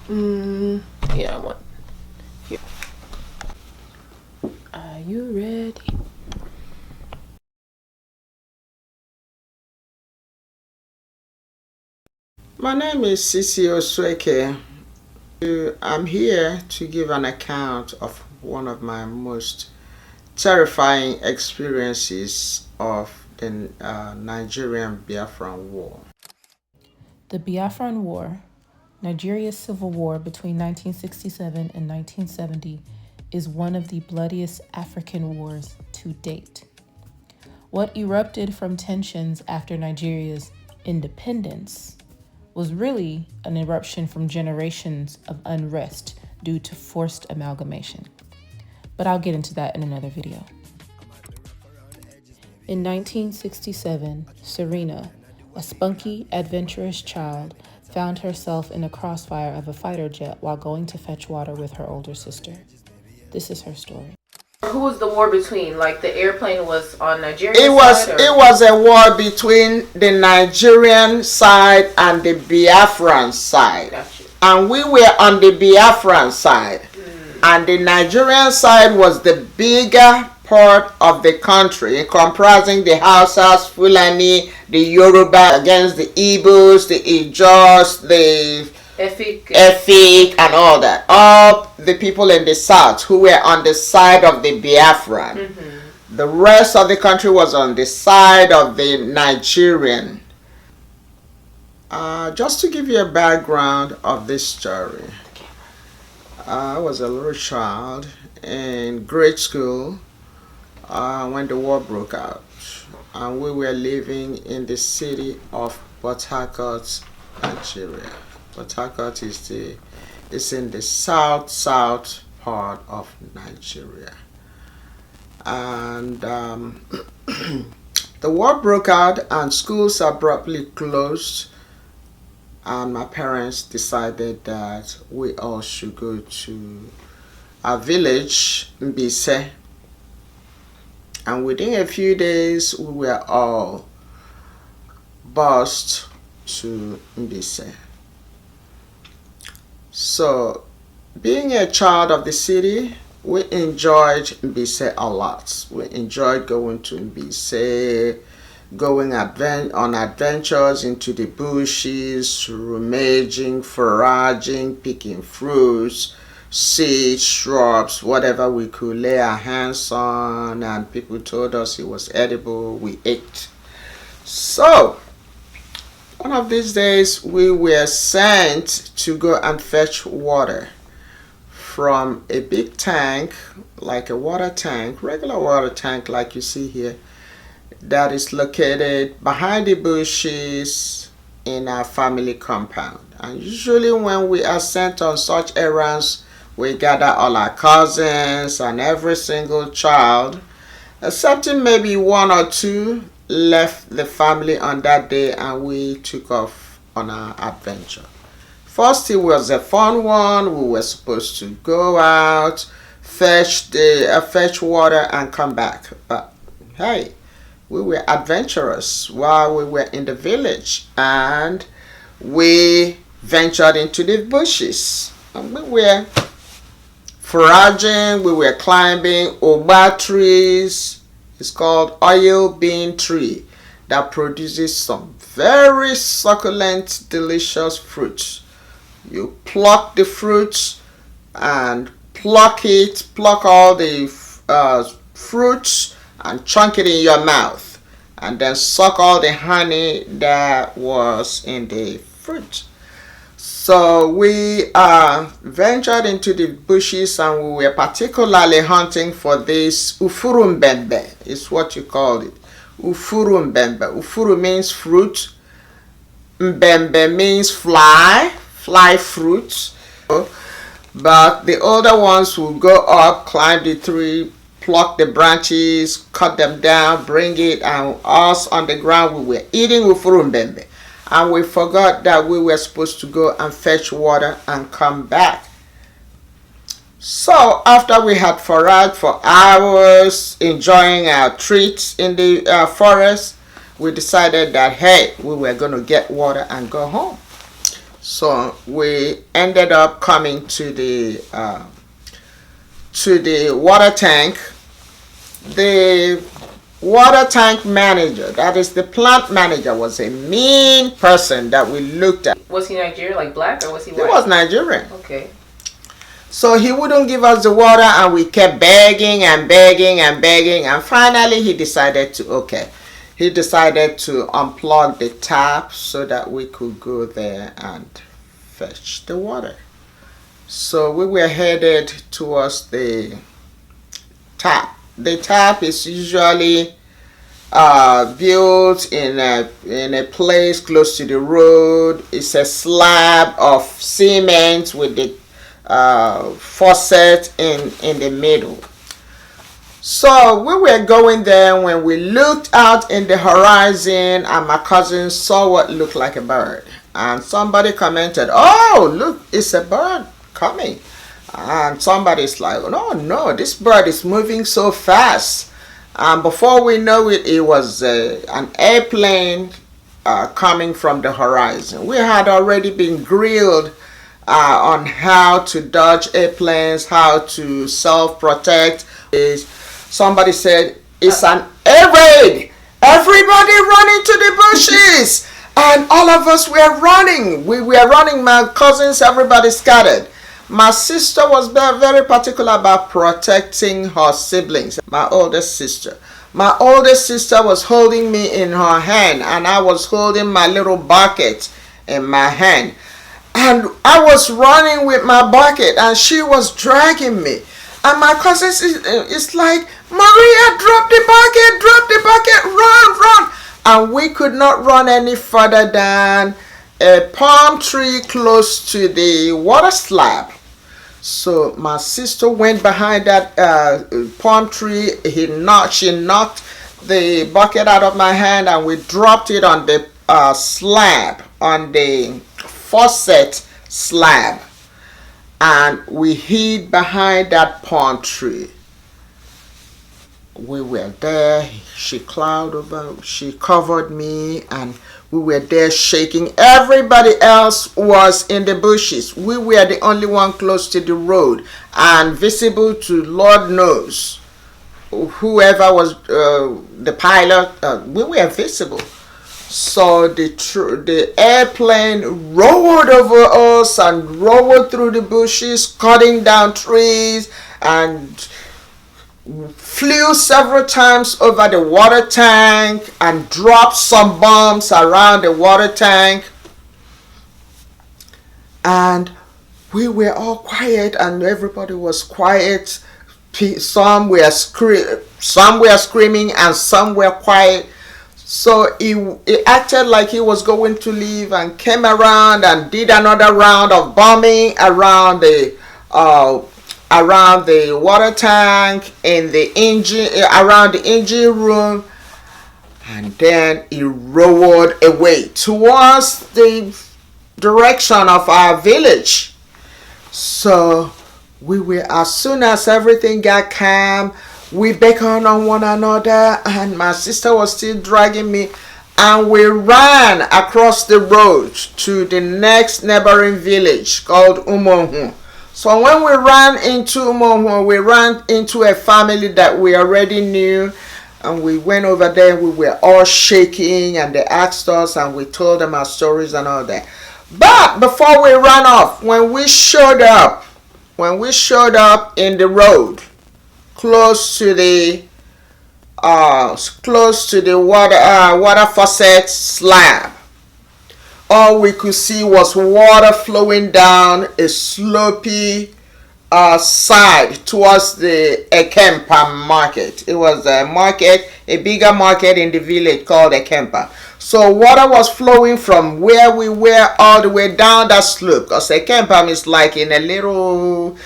Yeah, I want here. Are you ready? My name is Sisi Osweke. I'm here to give an account of one of my most terrifying experiences of the Nigerian Biafra War. The Biafra War, Nigeria's civil war between 1967 and 1970, is one of the bloodiest African wars to date. What erupted from tensions after Nigeria's independence was really an eruption from generations of unrest due to forced amalgamation. But I'll get into that in another video. In 1967, Cyrina, a spunky, adventurous child, found herself in a crossfire of a fighter jet while going to fetch water with her older sister. This is her story. Who was the war between? Like the airplane was on Nigerian side? It was a war between the Nigerian side and the Biafran side. Gotcha. And we were on the Biafran side. And the Nigerian side was the bigger part of the country, comprising the Hausas, Fulani, the Yoruba against the Igbos, the Ijos, the Efik, and all that. All the people in the south who were on the side of the Biafran. The rest of the country was on the side of the Nigerian. Just to give you a background of this story, I was a little child in grade school when the war broke out, and we were living in the city of Port Harcourt, Nigeria. Port Harcourt is in the south part of Nigeria, and the war broke out and schools abruptly closed, and my parents decided that we all should go to a village, Mbise. And within a few days, we were all bused to Mbise. So, being a child of the city, we enjoyed Mbise a lot. We enjoyed going to Mbise, going on adventures into the bushes, rummaging, foraging, picking fruits, seeds, shrubs, whatever we could lay our hands on, and people told us it was edible, we ate. So, one of these days we were sent to go and fetch water from a big tank, like a water tank, regular water tank like you see here, that is located behind the bushes in our family compound. And usually when we are sent on such errands, we gather all our cousins and every single child, excepting maybe one or two, left the family on that day, and we took off on our adventure. First, it was a fun one. We were supposed to go out, fetch water and come back. But hey, we were adventurous while we were in the village, and we ventured into the bushes. And we were foraging, we were climbing oba trees. It's called oil bean tree that produces some very succulent, delicious fruits. You pluck the fruits and pluck all the fruits and chunk it in your mouth, and then suck all the honey that was in the fruit. So we ventured into the bushes, and we were particularly hunting for this ufurumbembe, is what you call it. Ufurumbembe. Ufuru means fruit. Mbembe means fly fruit. But the older ones will go up, climb the tree, pluck the branches, cut them down, bring it, and us on the ground we were eating ufurumbembe. And we forgot that we were supposed to go and fetch water and come back. So after we had foraged for hours, enjoying our treats in the forest, we decided that, hey, we were going to get water and go home. So we ended up coming to the water tank. The water tank manager, that is the plant manager, was a mean person that we looked at. Was he Nigerian, like black, or was he white? He was Nigerian. Okay. So he wouldn't give us the water, and we kept begging and begging and begging, and finally he decided to unplug the tap so that we could go there and fetch the water. So we were headed towards the tap. The tap is usually built in a place close to the road. It's a slab of cement with the faucet in the middle. So we were going there when we looked out in the horizon, and my cousin saw what looked like a bird. And somebody commented, "Oh, look, it's a bird coming." And somebody's like, "Oh no, this bird is moving so fast." And before we know it, it was an airplane coming from the horizon. We had already been grilled on how to dodge airplanes, how to self-protect. Somebody said, "It's an air raid. Everybody run into the bushes." And all of us were running. We were running. My cousins, everybody scattered. My sister was very particular about protecting her siblings. My oldest sister was holding me in her hand, and I was holding my little bucket in my hand. And I was running with my bucket, and she was dragging me. And my cousin is like, "Maria, drop the bucket, run." And we could not run any further than a palm tree close to the water slab. So my sister went behind that palm tree. She knocked the bucket out of my hand, and we dropped it on the slab, on the faucet slab. And we hid behind that palm tree. We were there. She covered me, and we were there shaking. Everybody else was in the bushes. We were the only one close to the road and visible to Lord knows whoever was the pilot. We were visible. So the airplane roared over us and roared through the bushes, cutting down trees, and flew several times over the water tank and dropped some bombs around the water tank. And we were all quiet, and everybody was quiet. Some were screaming, and some were quiet. So he acted like he was going to leave, and came around and did another round of bombing around the water tank, in the engine, around the engine room, and then he roared away towards the direction of our village. So we were, as soon as everything got calm, we beckoned on one another, and my sister was still dragging me, and we ran across the road to the next neighboring village called Umohu. So when we ran into Umohu, we ran into a family that we already knew, and we went over there. We were all shaking, and they asked us, and we told them our stories and all that. But before we ran off, when we showed up in the road, close to the water faucet slab, all we could see was water flowing down a slopey side towards the Ekempa market. It was a bigger market in the village called Ekempa. So water was flowing from where we were all the way down that slope, because Ekempa is like in a little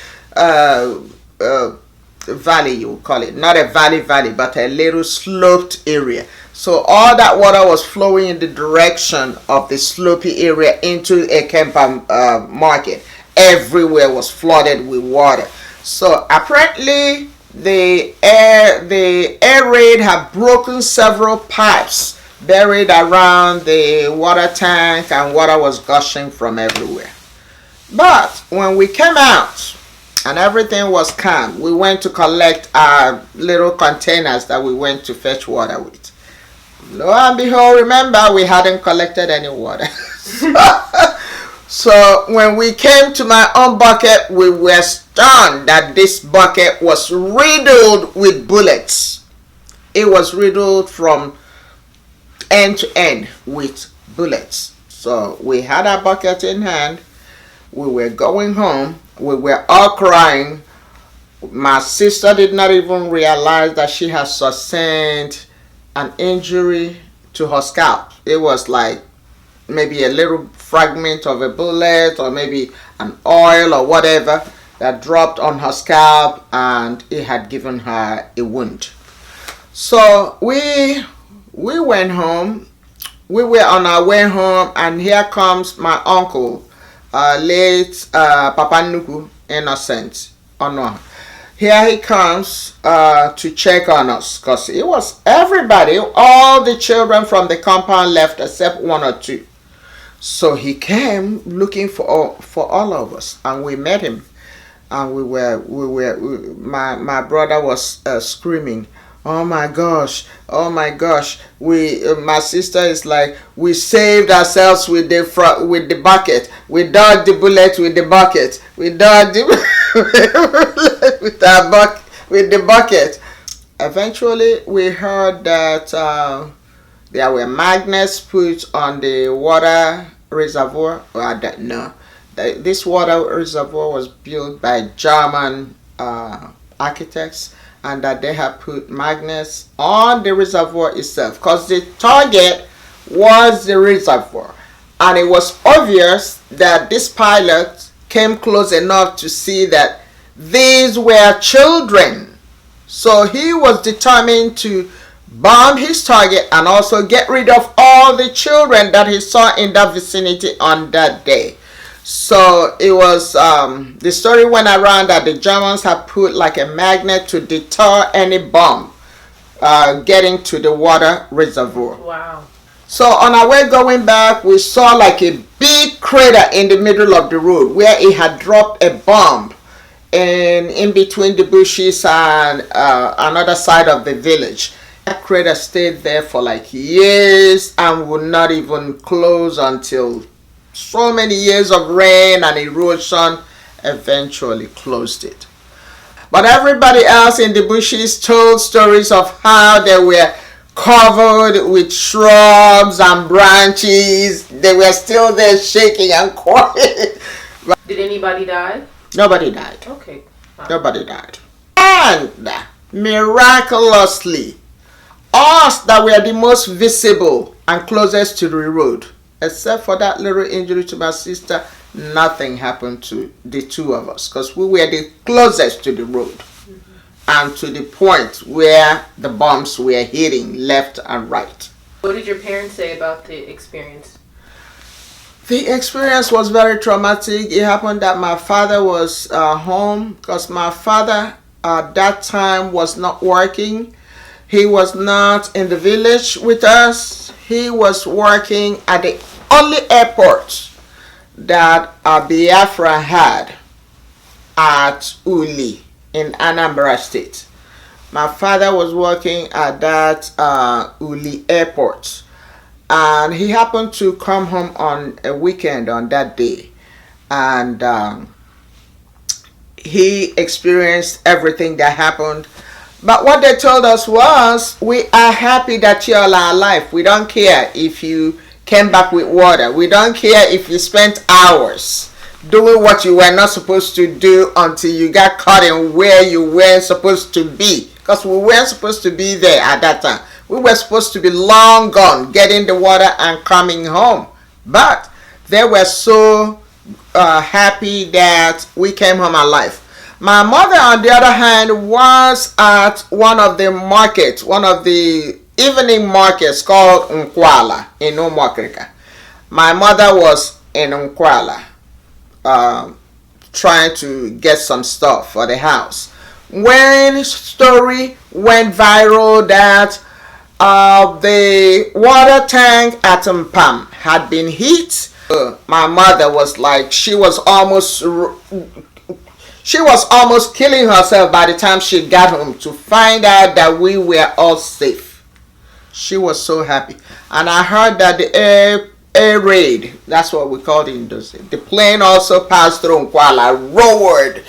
valley, you would call it. Not a valley, but a little sloped area. So all that water was flowing in the direction of the slopey area into a Kempa market. Everywhere was flooded with water. So apparently the air raid had broken several pipes buried around the water tank, and water was gushing from everywhere. But when we came out and everything was calm, we went to collect our little containers that we went to fetch water with. Lo and behold, remember, we hadn't collected any water. So when we came to my own bucket, we were stunned that this bucket was riddled with bullets. It was riddled from end to end with bullets. So we had our bucket in hand. We were going home. We were all crying. My sister did not even realize that she had sustained an injury to her scalp. It was like maybe a little fragment of a bullet or maybe an oil or whatever that dropped on her scalp, and it had given her a wound. So we went home. We were on our way home, and here comes my uncle, late Papa Nuku Innocent. Oh no. Here he comes to check on us, because it was everybody, all the children from the compound left except one or two. So he came looking for all of us, and we met him, and my brother was screaming, oh my gosh, my sister is like, we saved ourselves with the bucket, we dodged the bullet with the bucket, we dodged the with the bucket. Eventually we heard that there were magnets put on the water reservoir. Well, I don't know. This water reservoir was built by German architects, and that they have put magnets on the reservoir itself, because the target was the reservoir. And it was obvious that this pilot came close enough to see that these were children. So he was determined to bomb his target and also get rid of all the children that he saw in that vicinity on that day. So it was, the story went around that the Germans had put like a magnet to deter any bomb getting to the water reservoir. Wow. So on our way going back, we saw like a big crater in the middle of the road where it had dropped a bomb in between the bushes and another side of the village. That crater stayed there for like years and would not even close until so many years of rain and erosion eventually closed it. But everybody else in the bushes told stories of how they were covered with shrubs and branches. They were still there shaking and quiet. Did anybody die? Nobody died. Okay. Wow. Nobody died. And miraculously, us that were the most visible and closest to the road, except for that little injury to my sister, nothing happened to the two of us, because we were the closest to the road. And to the point where the bombs were hitting left and right. What did your parents say about the experience? The experience was very traumatic. It happened that my father was home, because my father at that time was not working. He was not in the village with us. He was working at the only airport that Biafra had at Uli in Anambra State. My father was working at that Uli airport, and he happened to come home on a weekend on that day, and he experienced everything that happened. But what they told us was, we are happy that you all are alive. We don't care if you came back with water. We don't care if you spent hours doing what you were not supposed to do until you got caught in where you weren't supposed to be. Because we weren't supposed to be there at that time. We were supposed to be long gone, getting the water and coming home. But they were so happy that we came home alive. My mother, on the other hand, was at one of the markets, one of the evening markets called Nkwala in Umuakrika. My mother was in Nkwala trying to get some stuff for the house, when story went viral that The water tank at Mpam had been hit. My mother was like, she was almost killing herself by the time she got home to find out that we were all safe. She was so happy. And I heard that the air raid, that's what we called it in those days. The plane also passed through Nkwala, roared,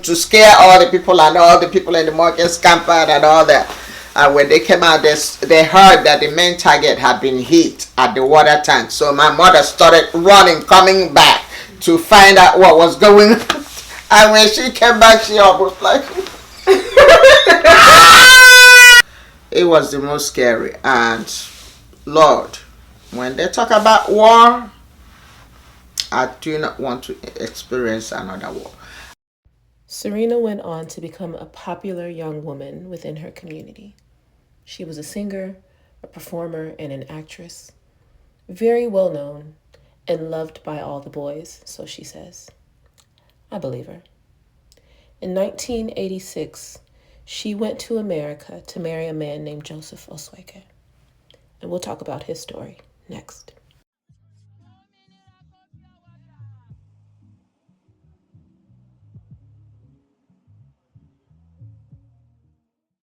to scare all the people, and all the people in the market scampered and all that. And when they came out, they heard that the main target had been hit at the water tank. So my mother started running, coming back to find out what was going on. And when she came back, she almost like... It was the most scary. And Lord, when they talk about war, I do not want to experience another war. Cyrina went on to become a popular young woman within her community. She was a singer, a performer, and an actress. Very well known and loved by all the boys, so she says. I believe her. In 1986, she went to America to marry a man named Joseph Osweke. And we'll talk about his story next.